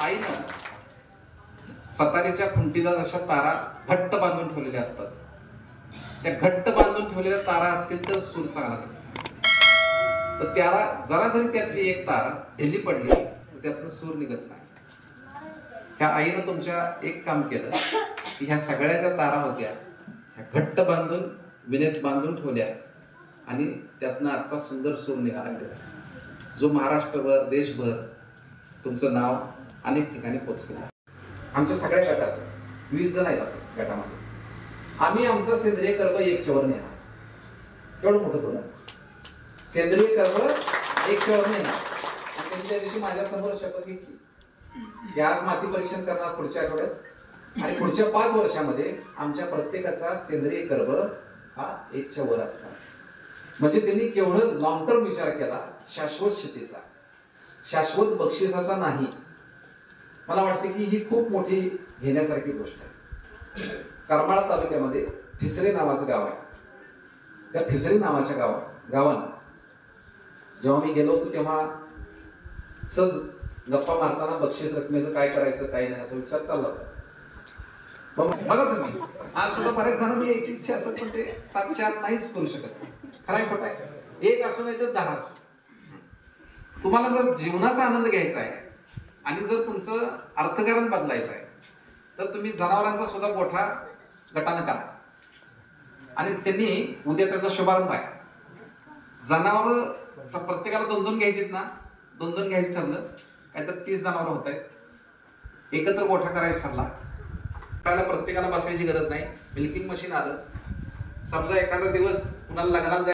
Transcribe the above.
आईनं सतारीच्या खुंटीला जशा तारा घट्ट बांधून ठेवलेल्या असतात, त्या घट्ट बांधून ठेवलेल्या तारा असतील तर सूर चांगला निघतो. तर त्याला जरा जरी त्यातली एक तार ढिली पडली तर त्यातनं सूर निघत नाही. ह्या आईनं तुमच्या एक काम केलं की ह्या सगळ्या ज्या तारा होत्या ह्या घट्ट बांधून विनेत बांधून ठेवल्या आणि त्यातनं आजचा सुंदर सूर निघाला, जो महाराष्ट्रभर देशभर तुमचं नाव अनेक ठिकाणी पोहोचलं. आमच्या सगळ्या गटाचं 20 जण आहेत गटामध्ये. आम्ही आमचा सेंद्रिय कर्म 1च्या वर नेणार. केवढं मोठं तुला सेंद्रिय कर्म 1च्या वर नेणार. आणि त्या दिवशी माझ्या समोर शपथ घेतली की आज माती परीक्षण करणार पुढच्या आठवड्यात आणि पुढच्या 5 वर्षामध्ये आमच्या प्रत्येकाचा सेंद्रिय कर्म हा 1च्या वर असणार. म्हणजे त्यांनी केवढं लॉंग टर्म विचार केला, शाश्वत शेतीचा, शाश्वत बक्षिसाचा नाही. मला वाटते की ही खूप मोठी घेण्यासारखी गोष्ट आहे. करमाळा तालुक्यामध्ये फिसरे नावाचं गाव आहे. त्या फिसरे नावाच्या गावानं जेव्हा मी गेलो होतो तेव्हा सहज गप्पा मारताना बक्षीस रकमेचं काय करायचं काय नाही असा विचार चालला होता. मग बघा तुम्ही आज सुद्धा बऱ्याच जणांनी यायची इच्छा असत पण ते 7च्या आत नाहीच करू शकत. खरंय खोट आहे? 1 असो नाही तर 10 असो. तुम्हाला जर जीवनाचा आनंद घ्यायचा आहे आणि जर तुमचं अर्थकारण बदलायचं आहे तर तुम्ही जनावरांचा सुद्धा मोठा गटानं करा. आणि त्यांनी उद्या त्याचा शुभारंभ आहे. जनावर प्रत्येकाला 2-2 घ्यायचीत ना, 2-2 घ्यायचं ठरलं काय तर 30 जनावर होत आहेत. एकत्र गोठा करायचा ठरला. त्याला प्रत्येकाला बसायची गरज नाही. मिल्किंग मशीन आलं. समजा एखादा दिवस कुणाला लग्नाला